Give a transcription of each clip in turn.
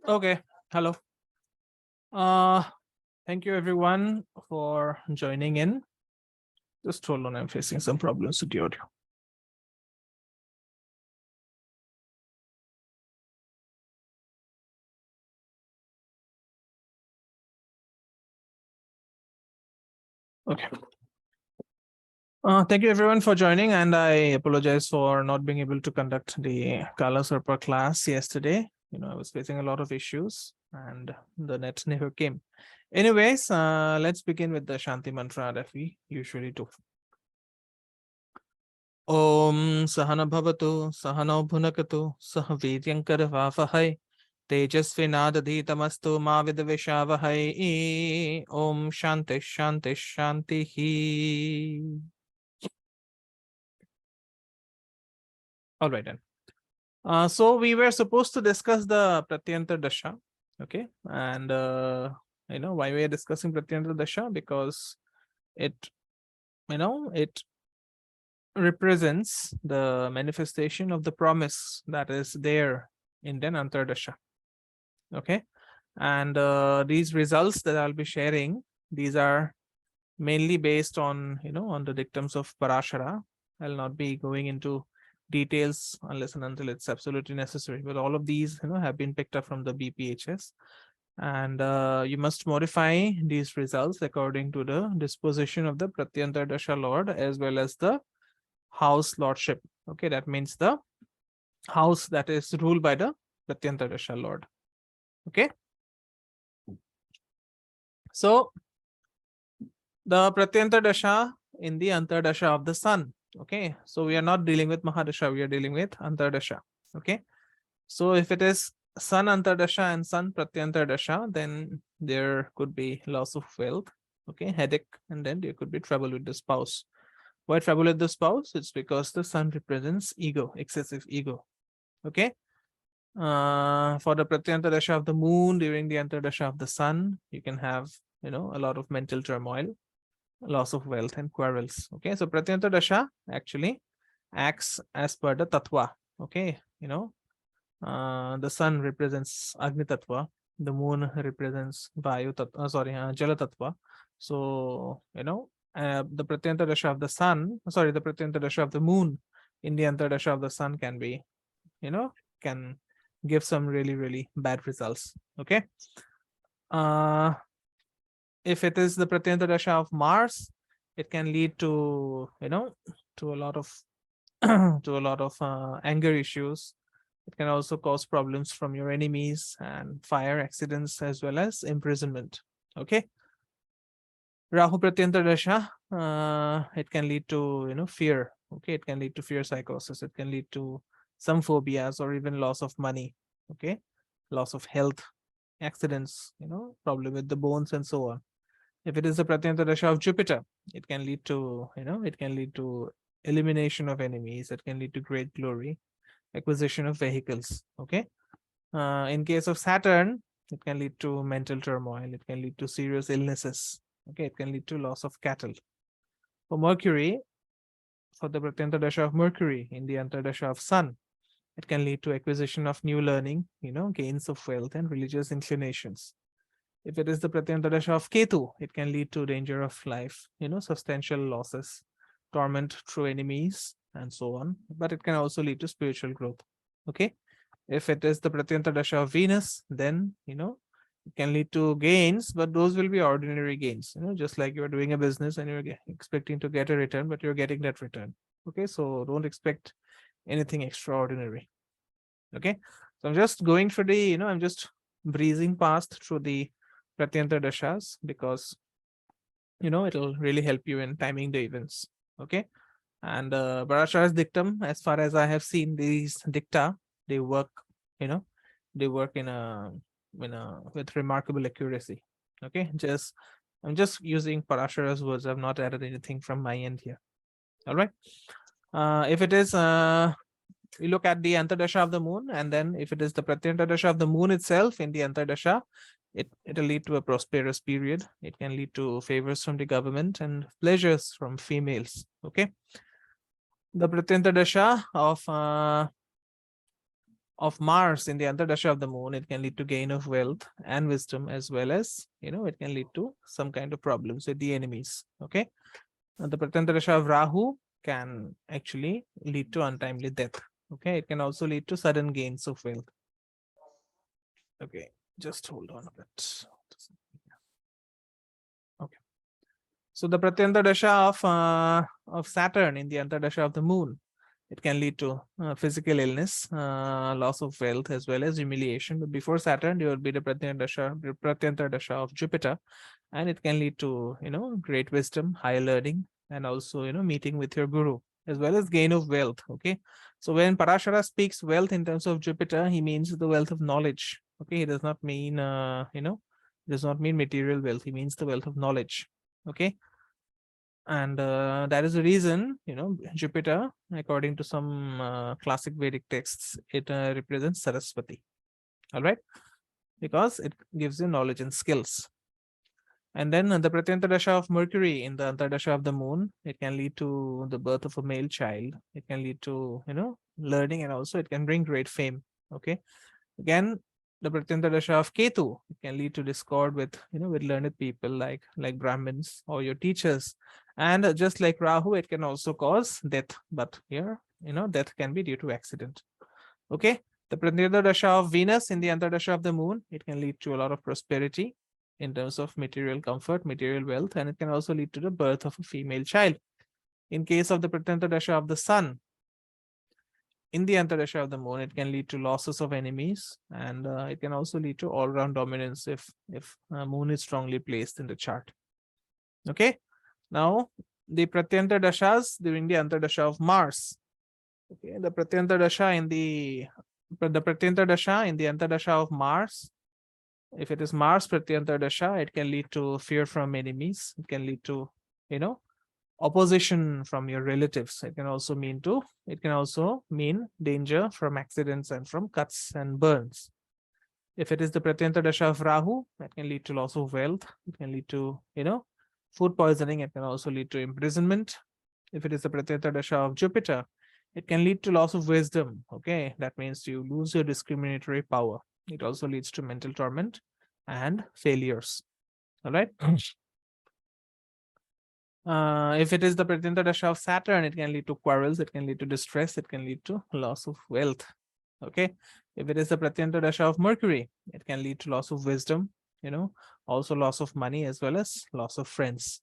Okay, hello. Thank you everyone for joining in. Just hold on, I'm facing some problems with the audio. Okay. Thank you everyone for joining, and I apologize for not being able to conduct the Kala Sarpa class yesterday. I was facing a lot of issues and the net never came. Anyways, let's begin with the Shanti mantra that we usually do. Om Sahana Bhavatu, Sahana Bhunakatu, Sahaviryankara Vavahai, Tejasvinadadhitamastu ma vidvishavahai. Om Shanti Shanti Shanti. All right then. So we were supposed to discuss the Pratyanta Dasha. Okay. And why we are discussing Pratyanta Dasha? Because it represents the manifestation of the promise that is there in the Antardasha. Okay. And these results that I'll be sharing, these are mainly based on, on the dictums of Parashara. I'll not be going into details unless and until it's absolutely necessary. But all of these, have been picked up from the BPHS. And you must modify these results according to the disposition of the Pratyanta Dasha Lord as well as the house lordship. Okay, that means the house that is ruled by the Pratyanta Dasha Lord. Okay. So the Pratyanta Dasha in the Antardasha of the Sun. Okay, so we are not dealing with Mahadasha, we are dealing with Antardasha. Okay, so if it is Sun Antardasha and Sun Pratyanta Dasha, then there could be loss of wealth, okay, headache, and then there could be trouble with the spouse. Why trouble with the spouse? It's because the Sun represents ego, excessive ego. Okay. For the Pratyanta Dasha of the Moon during the Antardasha of the Sun, you can have, a lot of mental turmoil, loss of wealth, and quarrels. Okay, so Pratyanta Dasha actually acts as per the Tattva. Okay, the Sun represents Agni Tattva, the Moon represents Vayu Tattva, Jala Tattva. So, the Pratyanta Dasha of the Sun, the Pratyanta Dasha of the Moon in the Antardasha of the Sun can be, can give some really, really bad results. Okay. If it is the Pratyanta Dasha of Mars, it can lead to, to a lot of to a lot of anger issues. It can also cause problems from your enemies and fire accidents as well as imprisonment. Okay. Rahu Pratyanta Dasha, it can lead to, fear. Okay. It can lead to fear psychosis. It can lead to some phobias or even loss of money. Okay. Loss of health, accidents, problem with the bones and so on. If it is the Pratyanta Dasha of Jupiter, it can lead to, it can lead to elimination of enemies. It can lead to great glory, acquisition of vehicles. Okay. In case of Saturn, it can lead to mental turmoil. It can lead to serious illnesses. Okay. It can lead to loss of cattle. For Mercury, for the Pratyanta Dasha of Mercury in the Antardasha of Sun, it can lead to acquisition of new learning, gains of wealth and religious inclinations. If it is the Pratyanta Dasha of Ketu, it can lead to danger of life, substantial losses, torment through enemies, and so on. But it can also lead to spiritual growth. Okay. If it is the Pratyanta Dasha of Venus, then, it can lead to gains, but those will be ordinary gains, just like you're doing a business and you're expecting to get a return, but you're getting that return. Okay. So don't expect anything extraordinary. Okay. So I'm just going through the, I'm just breezing past through the Pratyanta Dashas because, it'll really help you in timing the events. Okay. And Parashara's dictum, as far as I have seen, these dicta, they work, they work with remarkable accuracy. Okay. I'm just using Parashara's words. I've not added anything from my end here. All right. If it is we look at the Antardasha of the Moon, and then if it is the Pratyanta Dasha of the Moon itself in the Antardasha, It'll lead to a prosperous period. It can lead to favors from the government and pleasures from females. Okay. The Pratyanta Dasha of Mars in the Antardasha of the moon, it can lead to gain of wealth and wisdom, as well as, it can lead to some kind of problems with the enemies. Okay. And the Pratyanta Dasha of Rahu can actually lead to untimely death. Okay. It can also lead to sudden gains of wealth. Okay. Just hold on a bit. Okay. So the Pratyanta Dasha of Saturn in the Antardasha of the moon, it can lead to physical illness, loss of wealth, as well as humiliation. But before Saturn, there will be the Pratyanta Dasha of Jupiter, and it can lead to, great wisdom, higher learning, and also, meeting with your guru, as well as gain of wealth. Okay. So when Parashara speaks wealth in terms of Jupiter, he means the wealth of knowledge. Okay. He does not mean, does not mean material wealth. He means the wealth of knowledge. Okay. And that is the reason, Jupiter, according to some classic Vedic texts, it represents Saraswati. All right. Because it gives you knowledge and skills. And then the Pratyanta Dasha of Mercury in the Antardasha of the moon, it can lead to the birth of a male child. It can lead to, learning, and also it can bring great fame. Okay. Again, the Pratyanta Dasha of Ketu, it can lead to discord with, with learned people like Brahmins or your teachers. And just like Rahu, it can also cause death. But here, death can be due to accident. Okay. The Pratyanta Dasha of Venus in the Antardasha of the moon, it can lead to a lot of prosperity in terms of material comfort, material wealth, and it can also lead to the birth of a female child. In case of the Pratyanta Dasha of the sun, in the Antardasha of the moon, it can lead to losses of enemies, and it can also lead to all-round dominance if moon is strongly placed in the chart. Okay. Now, the Pratyanta Dashas during the Antardasha of Mars. Okay, the Pratyanta Dasha in the Pratyanta Dasha in the Antardasha of Mars. If it is Mars Pratyanta Dasha, it can lead to fear from enemies. It can lead to, opposition from your relatives. It can also mean danger from accidents and from cuts and burns. If it is the Pratyanta Dasha of Rahu, that can lead to loss of wealth. It can lead to, food poisoning. It can also lead to imprisonment. If it is the Pratyanta Dasha of Jupiter, it can lead to loss of wisdom. Okay, that means you lose your discriminatory power. It also leads to mental torment and failures. All right. If it is the Pratyanta Dasha of Saturn, it can lead to quarrels, it can lead to distress, it can lead to loss of wealth. Okay. If it is the Pratyanta Dasha of Mercury, it can lead to loss of wisdom, also loss of money, as well as loss of friends.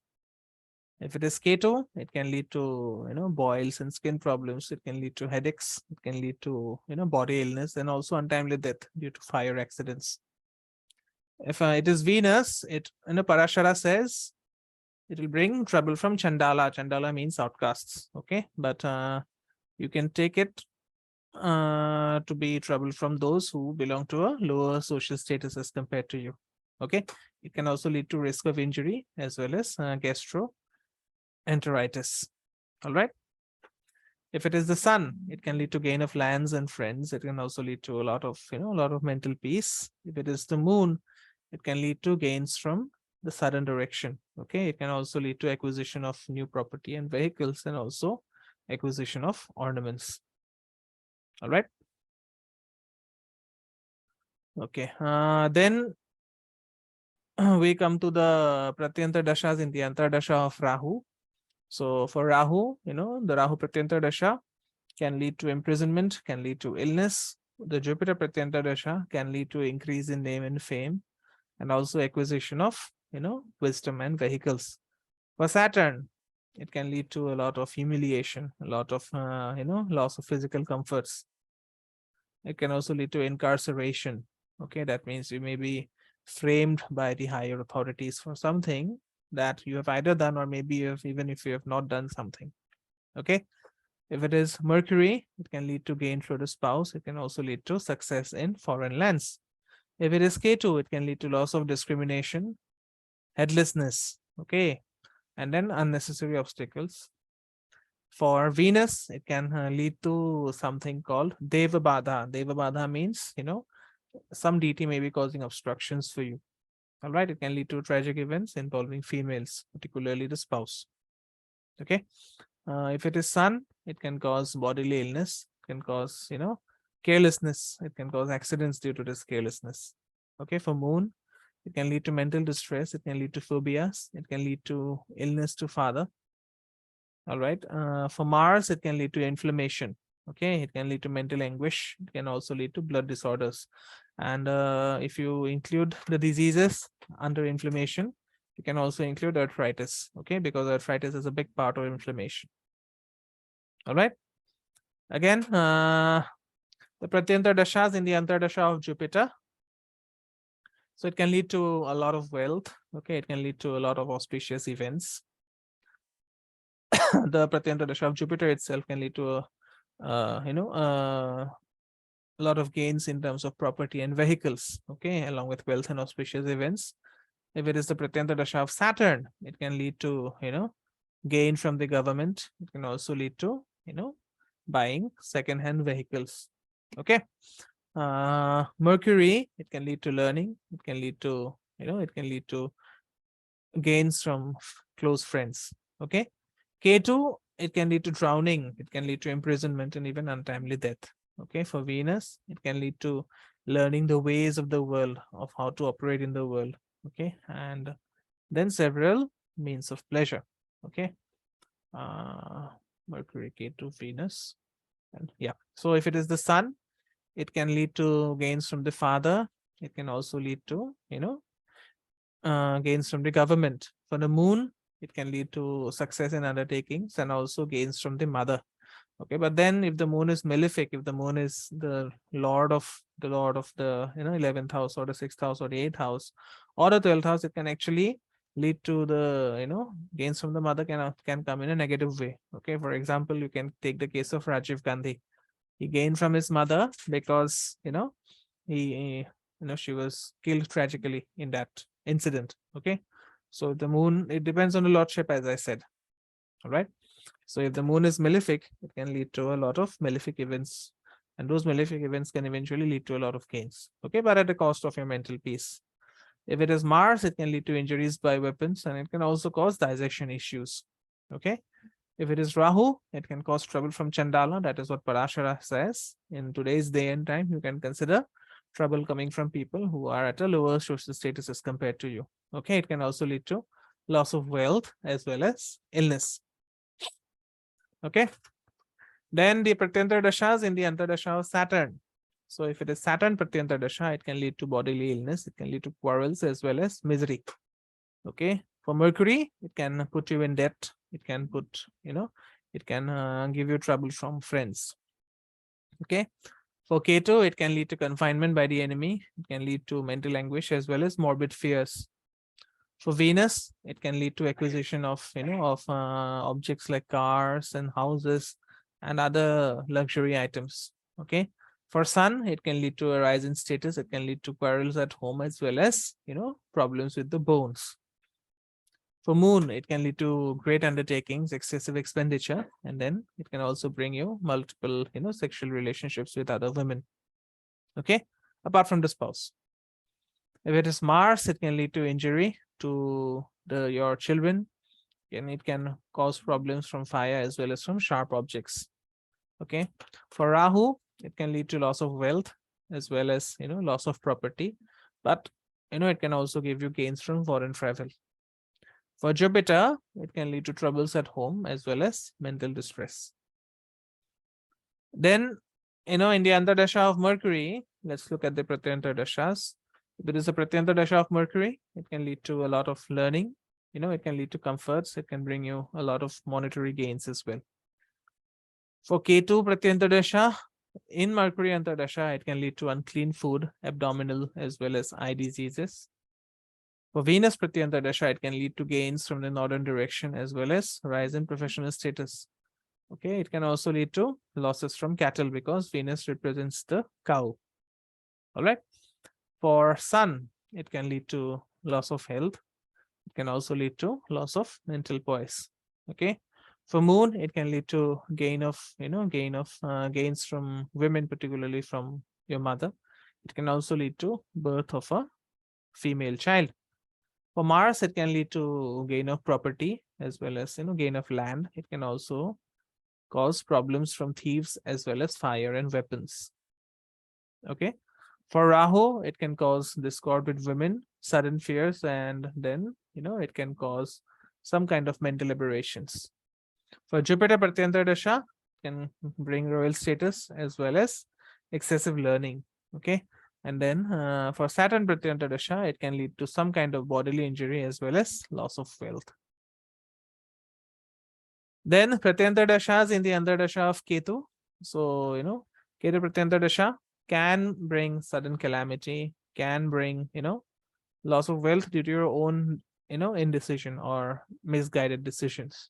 If it is Ketu, it can lead to, boils and skin problems. It can lead to headaches. It can lead to, body illness, and also untimely death due to fire accidents. If it is Venus, Parashara says it will bring trouble from Chandala. Chandala means outcasts. Okay. But you can take it to be trouble from those who belong to a lower social status as compared to you. Okay. It can also lead to risk of injury as well as gastroenteritis. All right. If it is the sun, it can lead to gain of lands and friends. It can also lead to a lot of mental peace. If it is the moon, it can lead to gains from the southern direction. Okay. It can also lead to acquisition of new property and vehicles, and also acquisition of ornaments. All right. Okay. Then we come to the Pratyanta Dashas in the Antardasha of Rahu. So for Rahu, the Rahu Pratyanta Dasha can lead to imprisonment, can lead to illness. The Jupiter Pratyanta Dasha can lead to increase in name and fame, and also acquisition of, wisdom and vehicles. For Saturn, it can lead to a lot of humiliation, a lot of, loss of physical comforts. It can also lead to incarceration. Okay, that means you may be framed by the higher authorities for something that you have either done, or maybe even if you have not done something. Okay. If it is Mercury, it can lead to gain through the spouse. It can also lead to success in foreign lands. If it is Ketu, it can lead to loss of discrimination, headlessness, okay, and then unnecessary obstacles. For Venus, it can lead to something called Deva Badha. Deva Badha means, some deity may be causing obstructions for you. All right, it can lead to tragic events involving females, particularly the spouse. Okay. If it is sun, it can cause bodily illness, can cause, carelessness. It can cause accidents due to this carelessness. Okay. For moon, it can lead to mental distress. It can lead to phobias. It can lead to illness to father. All right. For Mars, it can lead to inflammation. Okay. It can lead to mental anguish. It can also lead to blood disorders. And if you include the diseases under inflammation, you can also include arthritis. Okay. Because arthritis is a big part of inflammation. All right. Again, the Pratyanta Dashas in the Antardasha of Jupiter. So it can lead to a lot of wealth. Okay. It can lead to a lot of auspicious events. The Pratyanta Dasha of Jupiter itself can lead to a lot of gains in terms of property and vehicles, okay, along with wealth and auspicious events. If it is the Pratyanta Dasha of Saturn, it can lead to, gain from the government. It can also lead to, buying second-hand vehicles. Okay. Mercury, it can lead to learning. It can lead to, it can lead to gains from close friends. Okay. Ketu, it can lead to drowning. It can lead to imprisonment and even untimely death. Okay. For Venus, it can lead to learning the ways of the world, of how to operate in the world. Okay. And then several means of pleasure. Okay. Mercury, Ketu, Venus. And yeah. So if it is the sun, it can lead to gains from the father. It can also lead to, gains from the government. For the moon, it can lead to success in undertakings and also gains from the mother. Okay, but then if the moon is malefic, if the moon is the lord of the 11th house or the 6th house or the 8th house or the 12th house, it can actually lead to the gains from the mother can come in a negative way. Okay, for example, you can take the case of Rajiv Gandhi. He gained from his mother because she was killed tragically in that incident. Okay, so the moon, it depends on the lordship, as I said. All right. So if the moon is malefic, it can lead to a lot of malefic events, and those malefic events can eventually lead to a lot of gains. Okay, but at the cost of your mental peace. If it is Mars, it can lead to injuries by weapons, and it can also cause digestion issues. Okay. If it is Rahu, it can cause trouble from Chandala. That is what Parashara says. In today's day and time, you can consider trouble coming from people who are at a lower social status as compared to you. Okay, it can also lead to loss of wealth as well as illness. Okay. Then the Pratyanta Dashas in the Antardasha of Saturn. So if it is Saturn Pratyanta Dasha, it can lead to bodily illness. It can lead to quarrels as well as misery. Okay. For Mercury, it can put you in debt. It can put, it can give you trouble from friends. Okay. For Ketu, it can lead to confinement by the enemy. It can lead to mental anguish as well as morbid fears. For Venus, it can lead to acquisition of, objects like cars and houses and other luxury items. Okay. For Sun, it can lead to a rise in status. It can lead to quarrels at home as well as, problems with the bones. For Moon, it can lead to great undertakings, excessive expenditure, and then it can also bring you multiple, sexual relationships with other women. Okay. Apart from the spouse. If it is Mars, it can lead to injury to your children, and it can cause problems from fire as well as from sharp objects. Okay. For Rahu, it can lead to loss of wealth as well as loss of property, but it can also give you gains from foreign travel. For Jupiter, it can lead to troubles at home as well as mental distress. Then, in the Antardasha of Mercury, let's look at the Pratyanta Dashas. If it is a Pratyanta Dasha of Mercury, it can lead to a lot of learning. It can lead to comforts. It can bring you a lot of monetary gains as well. For Ketu Pratyanta Dasha, in Mercury Antardasha, it can lead to unclean food, abdominal as well as eye diseases. For Venus Pratyanta Dasha, it can lead to gains from the northern direction as well as rise in professional status. Okay, it can also lead to losses from cattle because Venus represents the cow. All right. For Sun, it can lead to loss of health. It can also lead to loss of mental poise. Okay. For Moon, it can lead to gains from women, particularly from your mother. It can also lead to birth of a female child. For Mars, it can lead to gain of property as well as gain of land. It can also cause problems from thieves as well as fire and weapons. Okay. For Rahu, it can cause discord with women, sudden fears, and then it can cause some kind of mental aberrations. For Jupiter, Pratyanta Dasha can bring royal status as well as excessive learning. Okay. And then for Saturn Pratyanta Dasha, it can lead to some kind of bodily injury as well as loss of wealth. Then Pratyanta Dashas in the Antardasha of Ketu. So, Ketu Pratyanta Dasha can bring sudden calamity, can bring, loss of wealth due to your own, indecision or misguided decisions.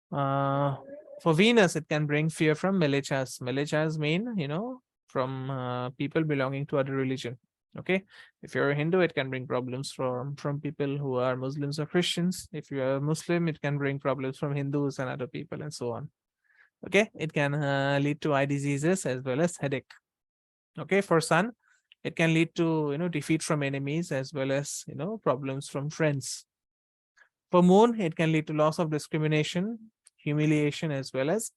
For Venus, it can bring fear from Melechas. Melechas mean, from people belonging to other religion. Okay. If you're a Hindu, it can bring problems from people who are Muslims or Christians. If you are a Muslim, it can bring problems from Hindus and other people and so on. Okay. It can lead to eye diseases as well as headache. Okay. For Sun, it can lead to, defeat from enemies as well as, problems from friends. For Moon, it can lead to loss of discrimination, humiliation, as well as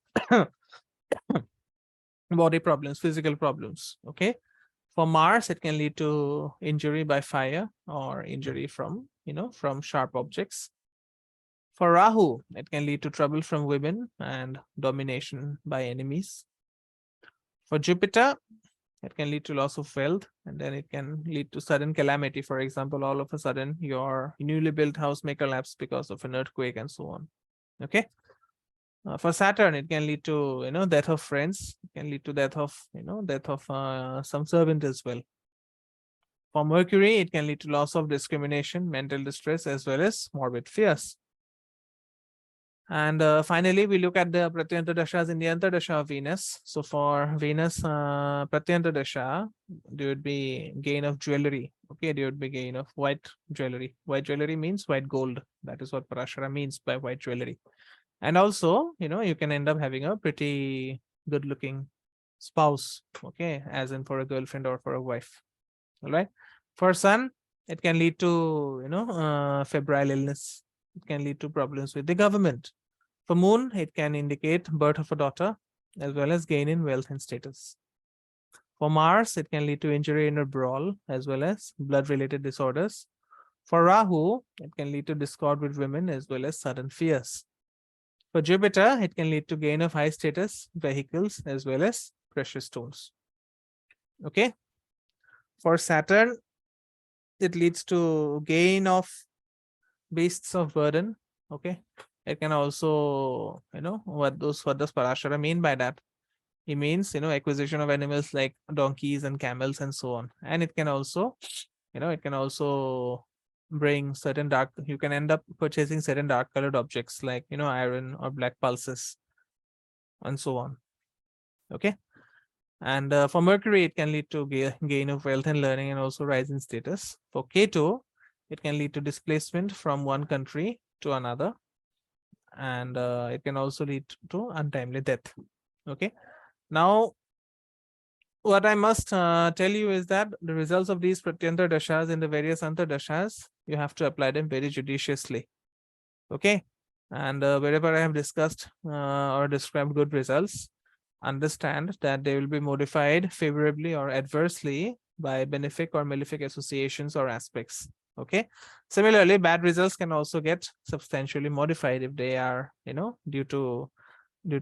body problems, physical problems. Okay. For Mars, it can lead to injury by fire or injury from, from sharp objects. For Rahu, it can lead to trouble from women and domination by enemies. For Jupiter, it can lead to loss of wealth, and then it can lead to sudden calamity. For example, all of a sudden, your newly built house may collapse because of an earthquake and so on. Okay. For Saturn, it can lead to death of friends. It can lead to death of some servant as well. For Mercury, it can lead to loss of discrimination, mental distress, as well as morbid fears. And finally, we look at the Pratyanta Dashas in the Antardasha of Venus. So for Venus, Pratyanta Dasha, there would be gain of jewelry. Okay, there would be gain of white jewelry. White jewelry means white gold. That is what Parashara means by white jewelry. And also, you can end up having a pretty good looking spouse. Okay, as in for a girlfriend or for a wife. All right. For Sun, it can lead to, febrile illness. It can lead to problems with the government. For Moon, it can indicate birth of a daughter as well as gain in wealth and status. For Mars, it can lead to injury in a brawl as well as blood-related disorders. For Rahu, it can lead to discord with women as well as sudden fears. For Jupiter, it can lead to gain of high status, vehicles, as well as precious stones. Okay. For Saturn, it leads to gain of beasts of burden. Okay. It can also, what does Parashara mean by that? It means, acquisition of animals like donkeys and camels and so on. And it can also, bring certain dark, you can end up purchasing certain dark colored objects like, iron or black pulses and so on. Okay. And for Mercury, it can lead to gain of wealth and learning and also rise in status. For Ketu, it can lead to displacement from one country to another. And it can also lead to untimely death. Okay. Now, what I must tell you is that the results of these Pratyanta Dashas in the various Antardashas, you have to apply them very judiciously. Okay. And wherever I have discussed or described good results, understand that they will be modified favorably or adversely by benefic or malefic associations or aspects. Okay. Similarly, bad results can also get substantially modified if they are, due to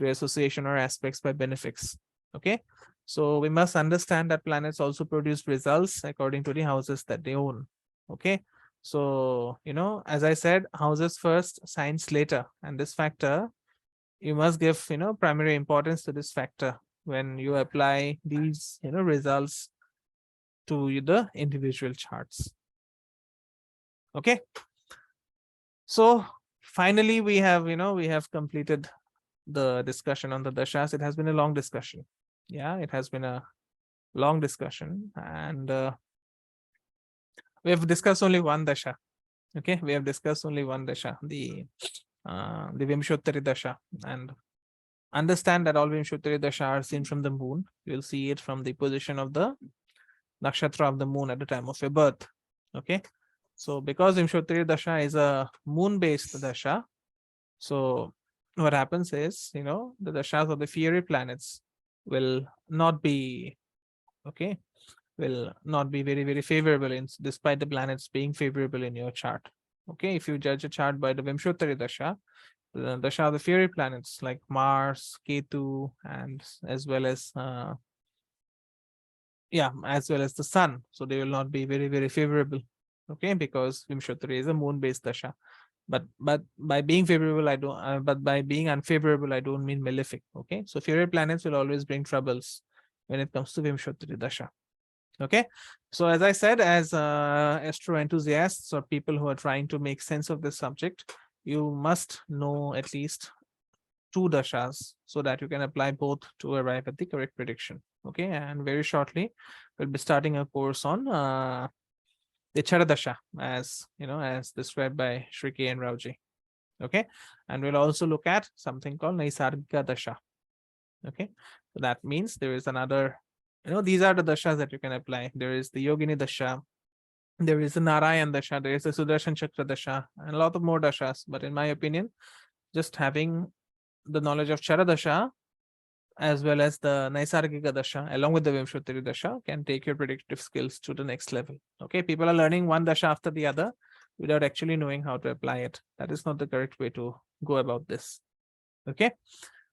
association or aspects by benefics. Okay. So we must understand that planets also produce results according to the houses that they own. Okay. So, as I said, houses first, signs later. And this factor, you must give, primary importance to this factor when you apply these, results to the individual charts. Okay. So finally, we have completed the discussion on the dashas. It has been a long discussion. Yeah, it has been a long discussion, and we have discussed only one dasha. Okay, we have discussed only one dasha, the Vimshottari dasha, and understand that all Vimshottari dasha are seen from the moon. You'll see it from the position of the nakshatra of the moon at the time of your birth. Okay, So because Vimshottari Dasha is a moon-based Dasha, so what happens is, the Dashas of the fiery planets will not be, okay, will not be very, very favorable despite the planets being favorable in your chart. Okay, if you judge a chart by the Vimshottari Dasha, the Dasha of the fiery planets like Mars, Ketu, and as well as the sun. So they will not be very, very favorable. Okay, because Vimshottari is a moon-based Dasha. But by being favorable, I don't. But by being unfavorable, I don't mean malefic. Okay, so fiery planets will always bring troubles when it comes to Vimshottari Dasha. Okay, so as I said, as astro enthusiasts or people who are trying to make sense of this subject, you must know at least 2 dashas so that you can apply both to arrive at the correct prediction. Okay, and very shortly we'll be starting a course on the Chara Dasha, as described by Shriki and Rauji. Okay, and we'll also look at something called Naisargika Dasha. Okay, so that means there is another, these are the dashas that you can apply. There is the Yogini Dasha, there is the Narayan Dasha, there is the Sudarshan Chakra Dasha, and a lot of more dashas. But in my opinion, just having the knowledge of Chara Dasha as well as the Naisargika Dasha along with the Vimshottari Dasha can take your predictive skills to the next level. Okay, people are learning one Dasha after the other without actually knowing how to apply it. That is not the correct way to go about this. Okay,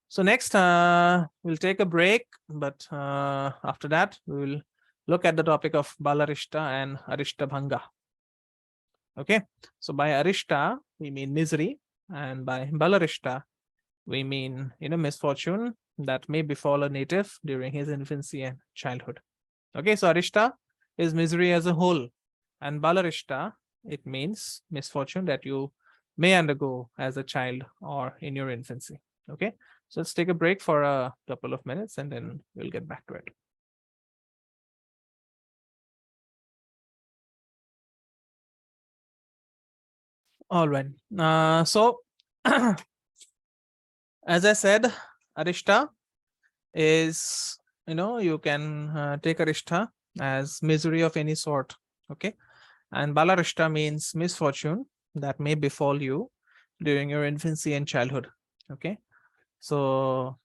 so next we'll take a break, but after that we will look at the topic of Balarishta and Arishta Bhanga. Okay, so by Arishta we mean misery, and by Balarishta we mean misfortune that may befall a native during his infancy and childhood. Okay, so Arishta is misery as a whole, and Balarishta, it means misfortune that you may undergo as a child or in your infancy. Okay, so let's take a break for a couple of minutes and then we'll get back to it. All right, so as I said, Arishta is, you can take Arishta as misery of any sort. Okay, and Balarishta means misfortune that may befall you during your infancy and childhood. Okay, so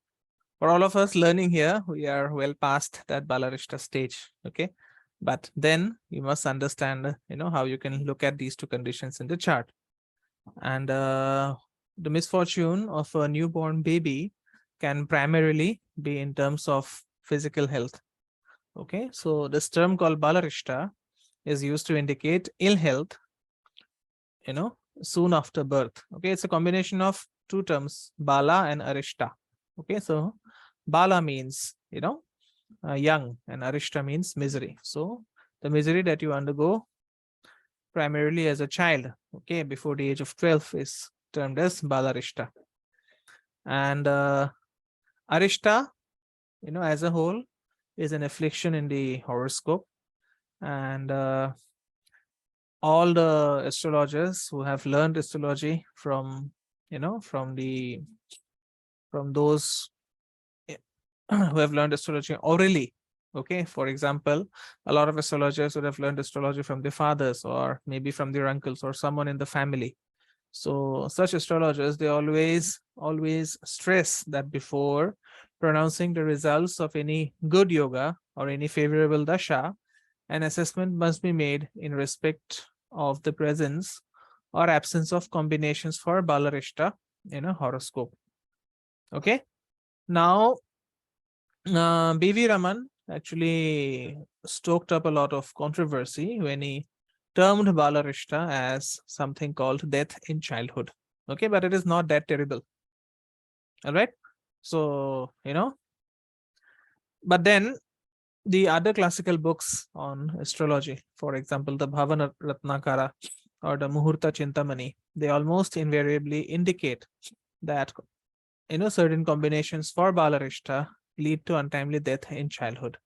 for all of us learning here, we are well past that Balarishta stage. Okay, but then you must understand, how you can look at these 2 conditions in the chart. And the misfortune of a newborn baby can primarily be in terms of physical health. Okay, so this term called Balarishta is used to indicate ill health, soon after birth. Okay, it's a combination of 2 terms, Bala and Arishta. Okay, so Bala means, young, and Arishta means misery. So the misery that you undergo primarily as a child, okay, before the age of 12 is termed as Balarishta. And Arishta, as a whole, is an affliction in the horoscope. And all the astrologers who have learned astrology from those who have learned astrology orally. Okay, for example, a lot of astrologers would have learned astrology from their fathers or maybe from their uncles or someone in the family. So such astrologers, they always stress that before pronouncing the results of any good yoga or any favorable dasha, an assessment must be made in respect of the presence or absence of combinations for Balarishta in a horoscope. Okay, now B.V. Raman actually stoked up a lot of controversy when he termed Balarishta as something called death in childhood. Okay, but it is not that terrible. All right, so but then the other classical books on astrology, for example, the Bhavana Ratnakara or the Muhurta Chintamani, they almost invariably indicate that certain combinations for Balarishta lead to untimely death in childhood.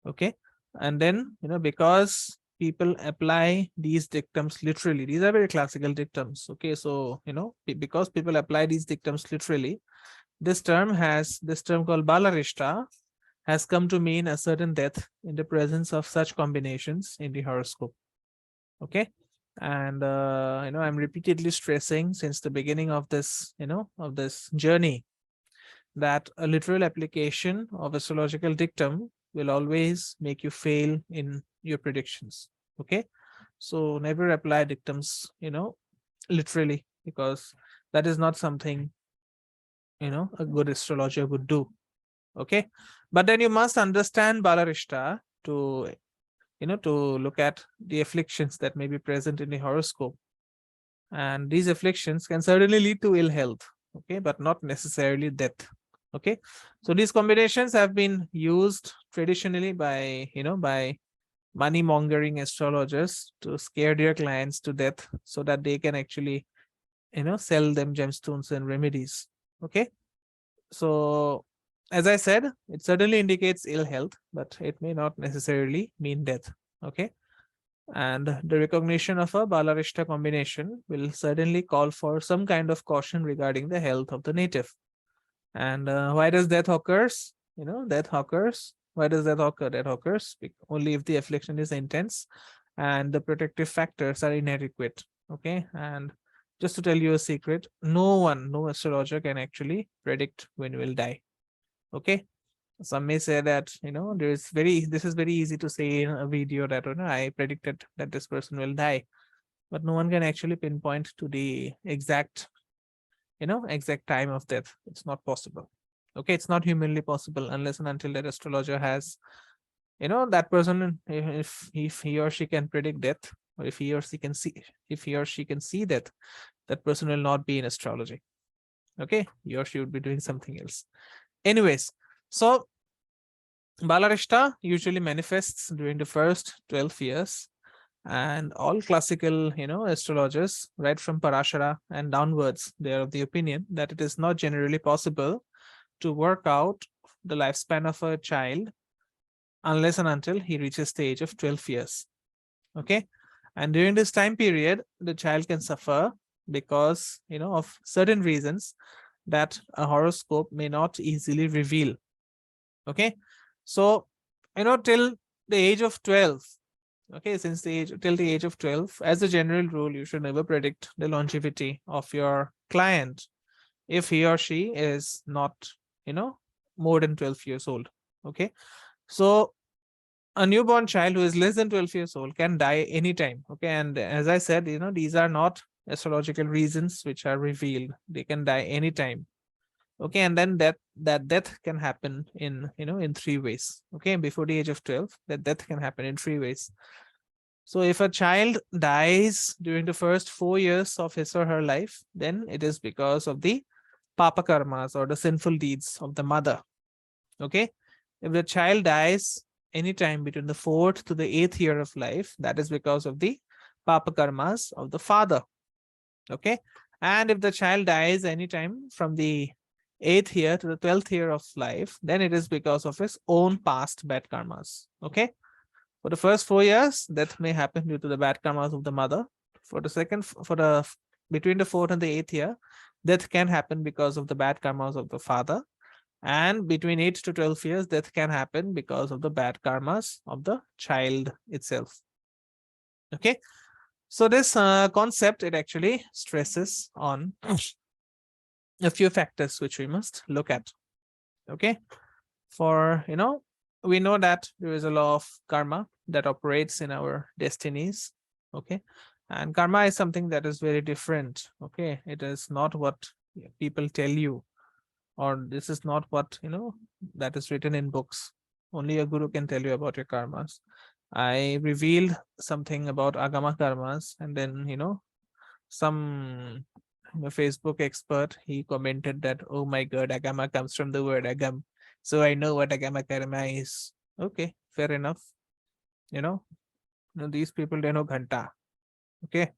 Okay, and then because people apply these dictums literally, these are very classical dictums. Okay, so because people apply these dictums literally, this term called Balarishta has come to mean a certain death in the presence of such combinations in the horoscope. Okay, And I'm repeatedly stressing since the beginning of this, of this journey, that a literal application of astrological dictum will always make you fail in your predictions. Okay, so never apply dictums, literally, because that is not something a good astrologer would do. Okay, but then you must understand Balarishta to to look at the afflictions that may be present in the horoscope, and these afflictions can certainly lead to ill health, okay, but not necessarily death. Okay, so these combinations have been used traditionally by by money mongering astrologers to scare their clients to death so that they can actually sell them gemstones and remedies. Okay, so as I said, it certainly indicates ill health, but it may not necessarily mean death. Okay, and the recognition of a Balarishta combination will certainly call for some kind of caution regarding the health of the native. And why does death occurs? Death occurs. Why does that occur? That occurs only if the affliction is intense and the protective factors are inadequate. Okay, and just to tell you a secret, no astrologer can actually predict when you will die. Okay, some may say that this is very easy to say in a video that I predicted that this person will die, but no one can actually pinpoint to the exact time of death. It's not possible. Okay, it's not humanly possible unless and until that astrologer has that person, if he or she can predict death, or if he or she can see death, that person will not be in astrology. Okay, he or she would be doing something else. Anyways, so Balarishta usually manifests during the first 12 years, and all classical, astrologers, right from Parashara and downwards, they are of the opinion that it is not generally possible to work out the lifespan of a child unless and until he reaches the age of 12 years. Okay, and during this time period, the child can suffer because of certain reasons that a horoscope may not easily reveal. Okay, so till the age of 12, okay, since the age till the age of 12, as a general rule, you should never predict the longevity of your client if he or she is not more than 12 years old. Okay, so a newborn child who is less than 12 years old can die anytime. Okay, and as I said, these are not astrological reasons which are revealed. They can die anytime. Okay, and then that death can happen in in three ways. Okay, before the age of 12, that death can happen in three ways. So if a child dies during the first 4 years of his or her life, then it is because of the papa karmas, or the sinful deeds of the mother. Okay, if the child dies anytime between the 4th to the 8th year of life, that is because of the papa karmas of the father. Okay, and if the child dies anytime from the 8th year to the 12th year of life, then it is because of his own past bad karmas. Okay, for the first 4 years, death may happen due to the bad karmas of the mother. For the between the 4th and the 8th year, death can happen because of the bad karmas of the father. And between 8 to 12 years, death can happen because of the bad karmas of the child itself. Okay, so this concept, it actually stresses on a few factors which we must look at. Okay, for we know that there is a law of karma that operates in our destinies. Okay, and karma is something that is very different. Okay, it is not what people tell you, or this is not what that is written in books. Only a guru can tell you about your karmas. I revealed something about agama karmas, and then some Facebook expert, he commented that, oh my god, agama comes from the word agam, so I know what agama karma is. Okay, fair enough. These people, they know ghanta. Okay,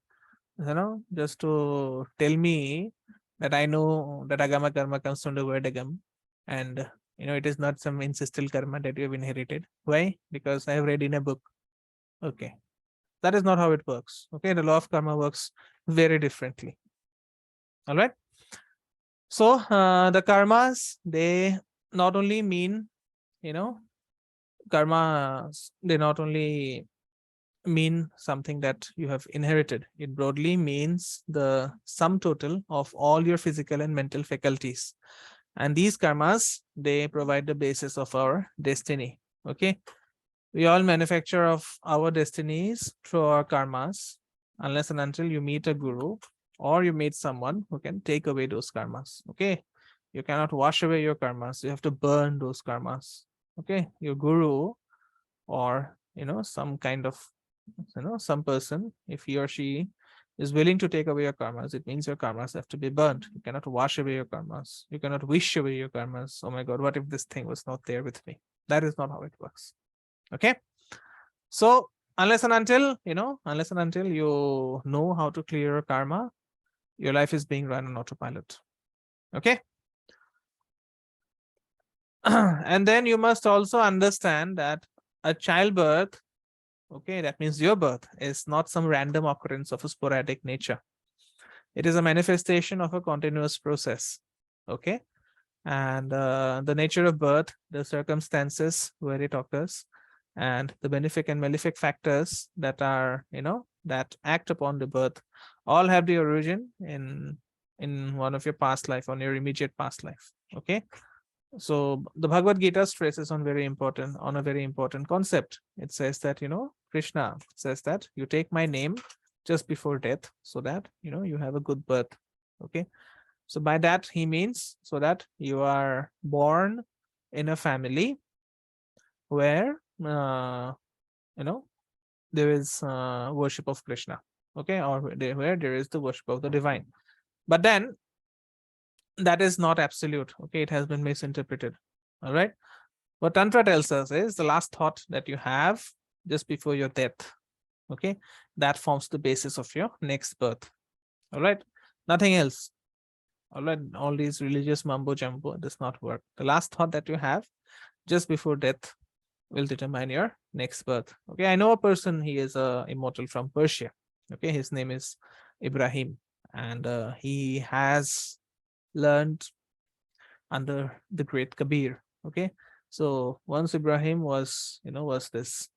just to tell me that I know that agama karma comes from the word agam, and it is not some ancestral karma that you have inherited. Why? Because I have read in a book. Okay, that is not how it works. Okay, the law of karma works very differently. All right, so the karmas, they not only mean karmas, they not only mean something that you have inherited. It broadly means the sum total of all your physical and mental faculties. And these karmas, they provide the basis of our destiny. Okay. We all manufacture of our destinies through our karmas, unless and until you meet a guru or you meet someone who can take away those karmas. Okay. You cannot wash away your karmas. You have to burn those karmas. Okay. Your guru, or some kind of some person, if he or she is willing to take away your karmas, it means your karmas have to be burned. You cannot wash away your karmas. You cannot wish away your karmas. Oh my god, what if this thing was not there with me? That is not how it works. Okay. So unless and until you know how to clear your karma, your life is being run on autopilot. Okay. And then you must also understand that a childbirth, okay, that means your birth, is not some random occurrence of a sporadic nature. It is a manifestation of a continuous process. Okay. And the nature of birth, the circumstances where it occurs, and the benefic and malefic factors that are, that act upon the birth, all have the origin in one of your past life, on your immediate past life. Okay. So the Bhagavad Gita stresses on a very important concept. It says that, Krishna says that you take my name just before death, so that, you have a good birth. Okay. So by that, he means so that you are born in a family where, there is worship of Krishna. Okay. Or where there is the worship of the divine. But then that is not absolute. Okay. It has been misinterpreted. All right. What Tantra tells us is the last thought that you have just before your death. Okay. That forms the basis of your next birth. All right. Nothing else. All right. All these religious mumbo jumbo does not work. The last thought that you have just before death will determine your next birth. Okay. I know a person, he is a immortal from Persia. Okay. His name is Ibrahim, and he has learned under the great Kabir. Okay. So once Ibrahim was this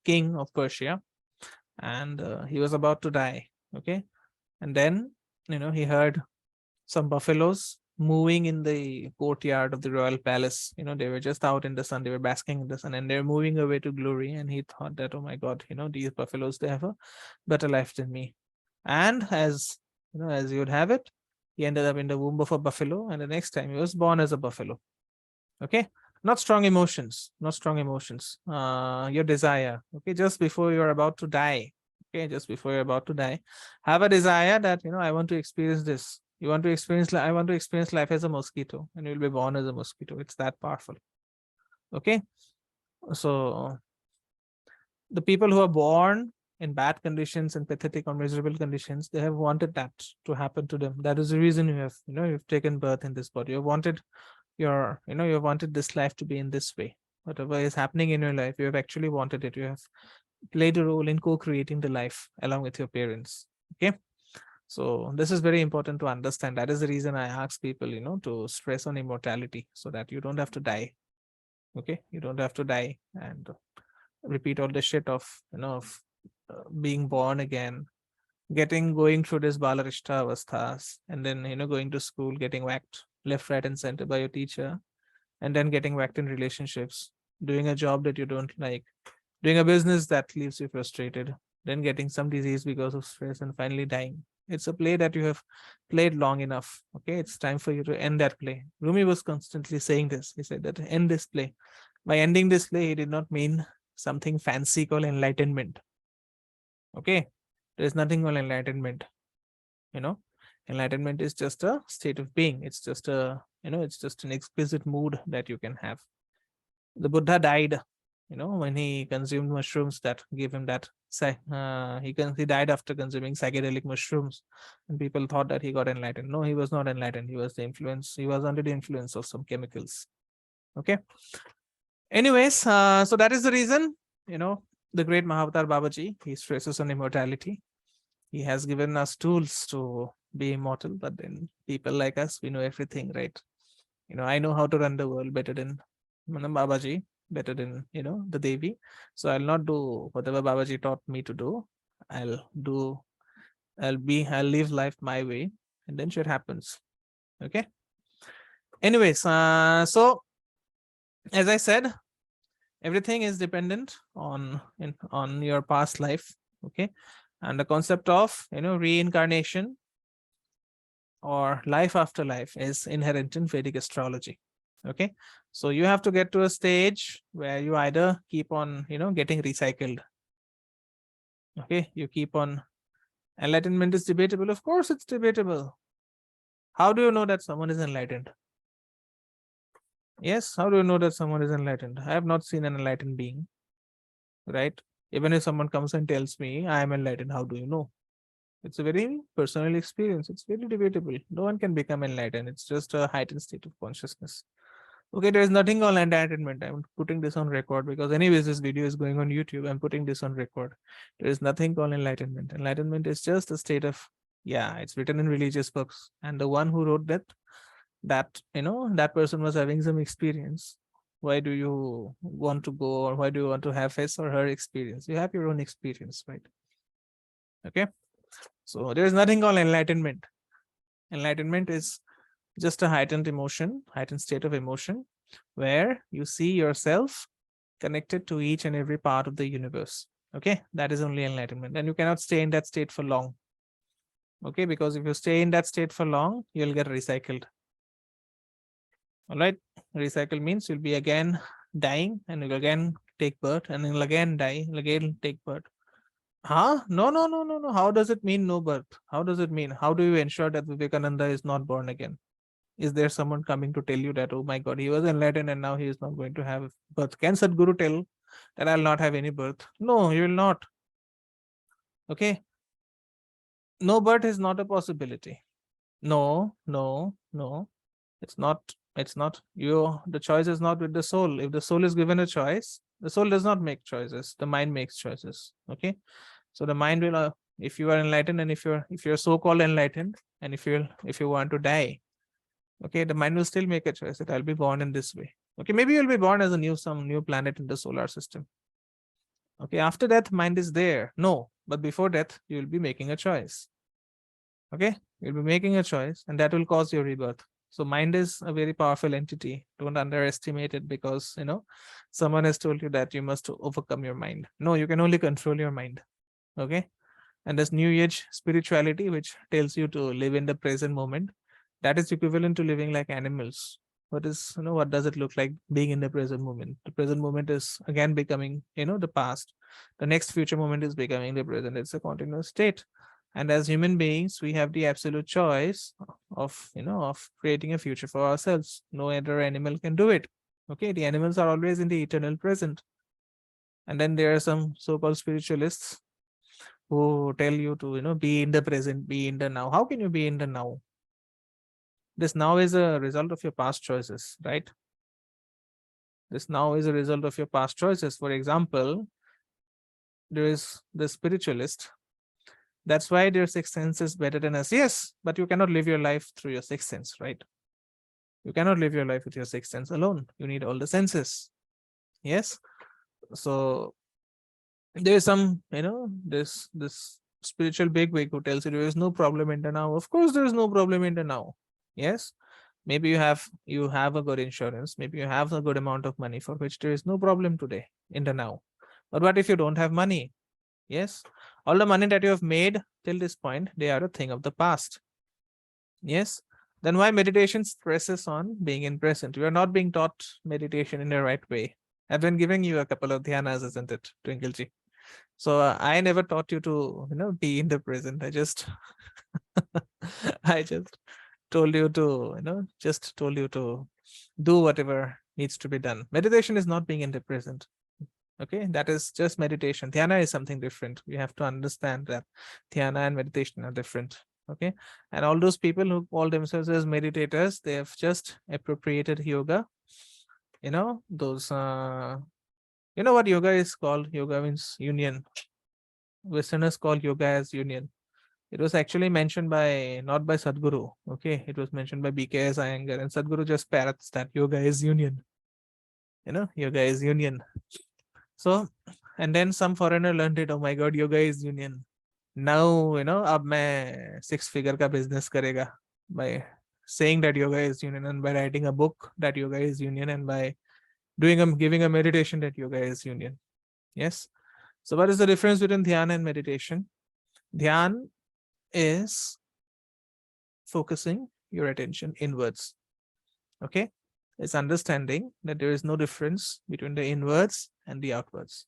king of Persia, and he was about to die. Okay. And then, he heard some buffaloes moving in the courtyard of the royal palace. They were just out in the sun, they were basking in the sun, and they're moving away to glory. And he thought that, oh my god, these buffaloes, they have a better life than me. And as you would have it, he ended up in the womb of a buffalo, and the next time he was born as a buffalo. Okay. Not strong emotions. Your desire. Okay. Just before you're about to die. Okay. Just before you're about to die, have a desire that, I want to experience this. I want to experience life as a mosquito, and you'll be born as a mosquito. It's that powerful. Okay. So the people who are born in bad conditions and pathetic or miserable conditions, they have wanted that to happen to them. That is the reason you've taken birth in this body. You've wanted this life to be in this way. Whatever is happening in your life, you have actually wanted it. You have played a role in co-creating the life along with your parents. Okay. So this is very important to understand. That is the reason I ask people, to stress on immortality, so that you don't have to die. Okay. You don't have to die and repeat all the shit of, being born again, going through this balarishta avasthas, and then, going to school, getting whacked left, right, and center by your teacher, and then getting whacked in relationships, doing a job that you don't like, doing a business that leaves you frustrated, then getting some disease because of stress, and finally dying. It's a play that you have played long enough. Okay, it's time for you to end that play. Rumi was constantly saying this. He said that end this play. By ending this play, he did not mean something fancy called enlightenment. Okay, there's nothing called enlightenment. Enlightenment is just a state of being. It's just an exquisite mood that you can have. The Buddha died, when he consumed mushrooms that gave him that. He died after consuming psychedelic mushrooms, and people thought that he got enlightened. No, he was not enlightened. He was under the influence of some chemicals. Okay. Anyways, so that is the reason, the great Mahavatar Babaji, he stresses on immortality. He has given us tools to be immortal, but then people like us, we know everything, right? I know how to run the world better than Babaji, better than, the Devi. So I'll not do whatever Babaji taught me to do. I'll do, I'll live life my way, and then shit happens. Okay. Anyways, so as I said, everything is dependent on your past life. Okay. And the concept of, reincarnation or life after life is inherent in Vedic astrology. Okay. So you have to get to a stage where you either keep on, getting recycled. Okay. You keep on. Enlightenment is debatable. Of course, it's debatable. How do you know that someone is enlightened? Yes. How do you know that someone is enlightened? I have not seen an enlightened being. Right. Even if someone comes and tells me I am enlightened, how do you know? It's a very personal experience. It's very debatable. No one can become enlightened. It's just a heightened state of consciousness. Okay, there is nothing called enlightenment. I'm putting this on record because anyways, this video is going on YouTube. I'm putting this on record. There is nothing called enlightenment. Enlightenment is just a state of, yeah, it's written in religious books. And the one who wrote that person was having some experience. Why do you want to go, or why do you want to have his or her experience? You have your own experience, right? Okay. So there is nothing called enlightenment. Enlightenment is just a heightened emotion, heightened state of emotion, where you see yourself connected to each and every part of the universe. Okay, that is only enlightenment. And you cannot stay in that state for long. Okay, because if you stay in that state for long, you'll get recycled. All right, recycle means you'll be again dying, and you'll again take birth, and you'll again die, again take birth. Huh? No, no, no, no, no. How does it mean no birth? How does it mean? How do you ensure that Vivekananda is not born again? Is there someone coming to tell you that, oh my God, he was enlightened and now he is not going to have birth? Can Sadhguru tell that I'll not have any birth? No, he will not. Okay. No birth is not a possibility. No, no, no. It's not. It's not. The choice is not with the soul. If the soul is given a choice, the soul does not make choices. The mind makes choices. Okay. So the mind will, if you are enlightened, and if you're so-called enlightened, and if you want to die, okay, the mind will still make a choice that I'll be born in this way. Okay, maybe you'll be born as some new planet in the solar system. Okay, after that, mind is there. No, but before that, you'll be making a choice. Okay, you'll be making a choice, and that will cause your rebirth. So mind is a very powerful entity. Don't underestimate it because someone has told you that you must overcome your mind. No, you can only control your mind. Okay. And there's new age spirituality, which tells you to live in the present moment. That is equivalent to living like animals. What does it look like being in the present moment? The present moment is again becoming, the past. The next future moment is becoming the present. It's a continuous state. And as human beings, we have the absolute choice of creating a future for ourselves. No other animal can do it. Okay. The animals are always in the eternal present. And then there are some so-called spiritualists who tell you to, be in the present, be in the now. How can you be in the now? This now is a result of your past choices, right? This now is a result of your past choices. For example, there is the spiritualist. That's why their sixth sense is better than us. Yes, but you cannot live your life through your sixth sense, right? You cannot live your life with your sixth sense alone. You need all the senses. Yes. So there is some, this spiritual bigwig who tells you there is no problem in the now. Of course, there is no problem in the now. Yes. Maybe you have a good insurance. Maybe you have a good amount of money for which there is no problem today in the now. But what if you don't have money? Yes. All the money that you have made till this point, they are a thing of the past. Yes. Then why meditation stresses on being in present? You are not being taught meditation in the right way. I've been giving you a couple of dhyanas, isn't it, Twinkleji? So I never taught you to, be in the present. I just told you to, just told you to do whatever needs to be done. Meditation is not being in the present. Okay, that is just meditation. Dhyana is something different. We have to understand that dhyana and meditation are different. Okay, and all those people who call themselves as meditators, they have just appropriated yoga. Those what yoga is called? Yoga means union. Westerners call yoga as union. It was actually mentioned not by Sadhguru. Okay, it was mentioned by BKS Iyengar, and Sadhguru just parrots that yoga is union. yoga is union. So, and then some foreigner learned it. Oh my God, yoga is union. Now, ab main 6 figure ka business karega by saying that yoga is union, and by writing a book that yoga is union, and by giving a meditation that yoga is union. Yes. So what is the difference between dhyana and meditation? Dhyan is focusing your attention inwards. Okay. It's understanding that there is no difference between the inwards and the outwards.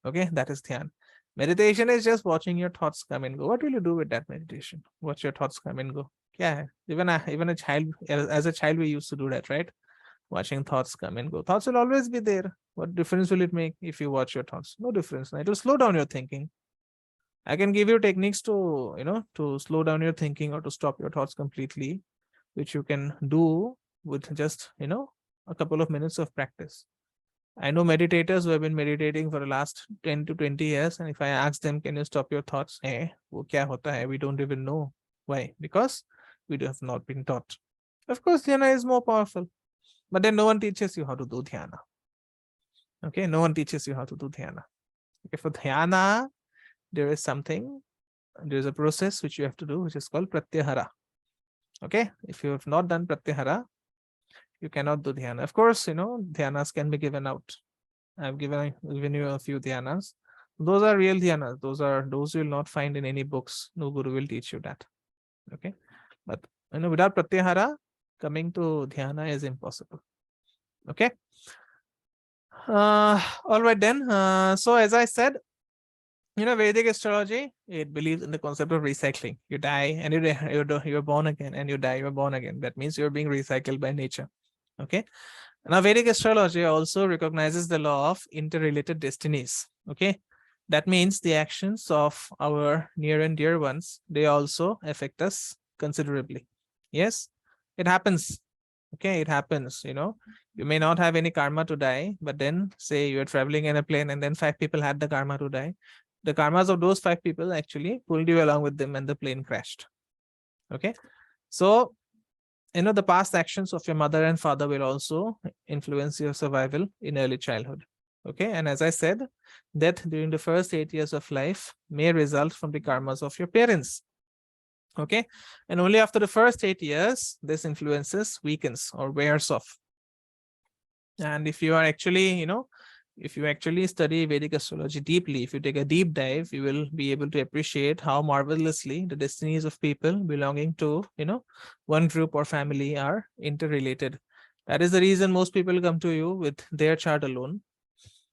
Okay. That is dhyan. Meditation is just watching your thoughts come and go. What will you do with that meditation? Watch your thoughts come and go. Yeah. Even a child, as a child, we used to do that, right? Watching thoughts come and go. Thoughts will always be there. What difference will it make if you watch your thoughts? No difference. It will slow down your thinking. I can give you techniques to slow down your thinking or to stop your thoughts completely, which you can do with just, a couple of minutes of practice. I know meditators who have been meditating for the last 10 to 20 years. And if I ask them, can you stop your thoughts? Wo kya hota hai? We don't even know. Why? Because we have not been taught. Of course, dhyana is more powerful. But then no one teaches you how to do dhyana. Okay, no one teaches you how to do dhyana. Okay, for dhyana, there is a process which you have to do, which is called pratyahara. Okay, if you have not done pratyahara, you cannot do dhyana. Of course, dhyanas can be given out. I've given you a few dhyanas. Those are real dhyanas. Those you will not find in any books. No guru will teach you that. Okay, but without pratyahara, coming to dhyana is impossible. Okay. All right then. So as I said, Vedic astrology, it believes in the concept of recycling. You die and you're born again, and you die, you're born again. That means you're being recycled by nature. Okay. Now, Vedic astrology also recognizes the law of interrelated destinies. Okay. That means the actions of our near and dear ones, they also affect us considerably. Yes, it happens. Okay, it happens. You may not have any karma to die, but then say you're traveling in a plane and then 5 people had the karma to die. The karmas of those 5 people actually pulled you along with them and the plane crashed. Okay. So, the past actions of your mother and father will also influence your survival in early childhood. Okay. And as I said, death during the first 8 years of life may result from the karmas of your parents. Okay. And only after the first 8 years, this influences weakens or wears off. And if you are actually, if you actually study Vedic astrology deeply, if you take a deep dive, you will be able to appreciate how marvelously the destinies of people belonging to, one group or family are interrelated. That is the reason most people come to you with their chart alone.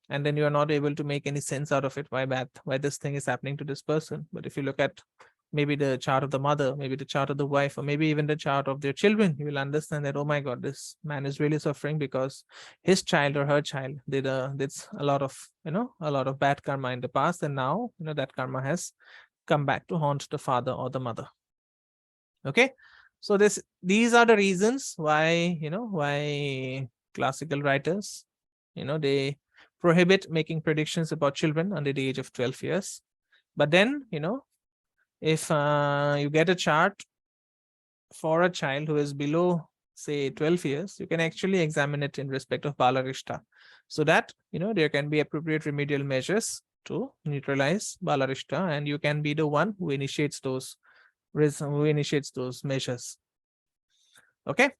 And then you are not able to make any sense out of it. Why this thing is happening to this person? But if you look at maybe the chart of the mother, maybe the chart of the wife, or maybe even the chart of their children, you will understand that, oh my God, this man is really suffering because his child or her child did a lot of bad karma in the past, and now that karma has come back to haunt the father or the mother. Okay, so these are the reasons why why classical writers they prohibit making predictions about children under the age of 12 years. But then if you get a chart for a child who is below, say, 12 years, you can actually examine it in respect of Balarishta, so that there can be appropriate remedial measures to neutralize Balarishta, and you can be the one who initiates those measures. Okay.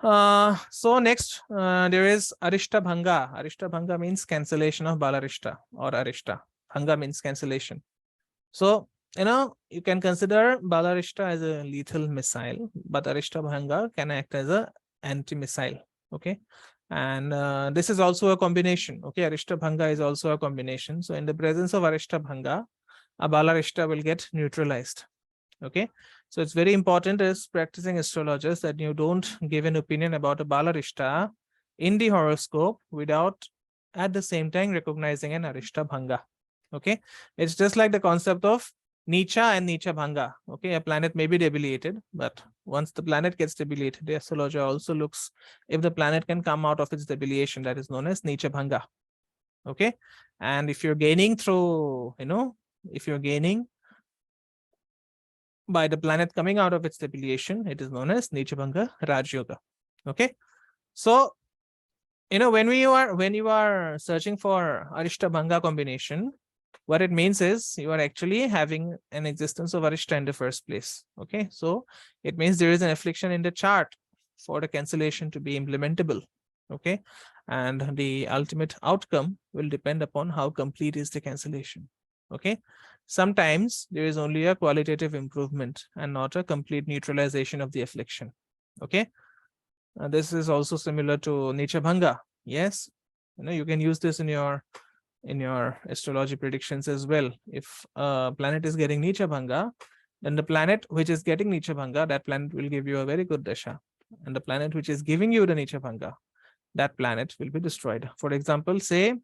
So next, there is Arishta Bhanga. Arishta Bhanga means cancellation of Balarishta or Arishta. Bhanga means cancellation. So, you can consider Balarishta as a lethal missile, but Arishta Bhanga can act as a anti-missile. Okay. And this is also a combination. Okay. Arishta Bhanga is also a combination. So in the presence of Arishta Bhanga, a Balarishta will get neutralized. Okay. So it's very important as practicing astrologers that you don't give an opinion about a Balarishta in the horoscope without at the same time recognizing an Arishta Bhanga. Okay. It's just like the concept of Nicha and Nicha Bhanga. Okay. A planet may be debilitated, but once the planet gets debilitated, the astrologer also looks if the planet can come out of its debilitation, that is known as Nicha Bhanga. Okay. And if you're gaining through, if you're gaining by the planet coming out of its debilitation, it is known as Nicha Bhanga Raj Yoga. Okay. So You know, when you are searching for Arishta Bhanga combination, what it means is you are actually having an existence of Arishta in the first place. Okay, so it means there is an affliction in the chart for the cancellation to be implementable. Okay, and the ultimate outcome will depend upon how complete is the cancellation. Okay, sometimes there is only a qualitative improvement and not a complete neutralization of the affliction. Okay, this is also similar to Nicha Bhanga. Yes, you know, you can use this in your astrology predictions as well. If a planet is getting Nicha Bhanga, then the planet which is getting Nicha Bhanga, that planet will give you a very good Dasha. And the planet which is giving you the Nicha Bhanga, that planet will be destroyed. For example, say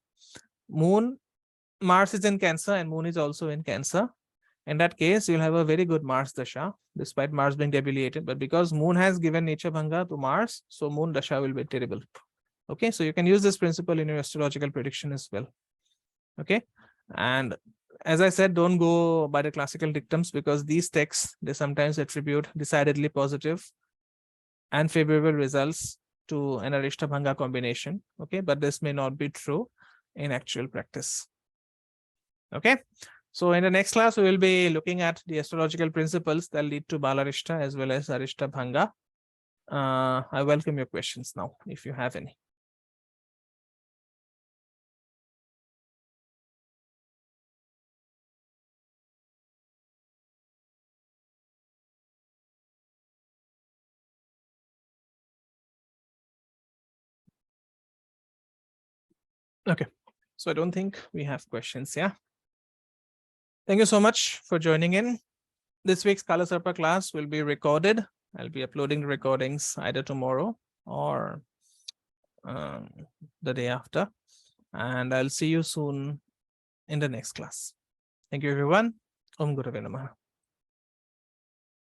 Mars is in Cancer and Moon is also in Cancer. In that case, you'll have a very good Mars Dasha, despite Mars being debilitated. But because Moon has given Nicha Bhanga to Mars, so Moon Dasha will be terrible. Okay, so you can use this principle in your astrological prediction as well. Okay, and as I said, don't go by the classical dictums, because these texts, they sometimes attribute decidedly positive and favorable results to an Arishta Bhanga combination. Okay, but this may not be true in actual practice. Okay, so in the next class, we will be looking at the astrological principles that lead to Balarishta as well as Arishta Bhanga. I welcome your questions now, if you have any. Okay, so I don't think we have questions. Yeah. Thank you so much for joining in. This week's Kala Sarpa class will be recorded. I'll be uploading the recordings either tomorrow or the day after. And I'll see you soon in the next class. Thank you, everyone. Om Gurave Namaha.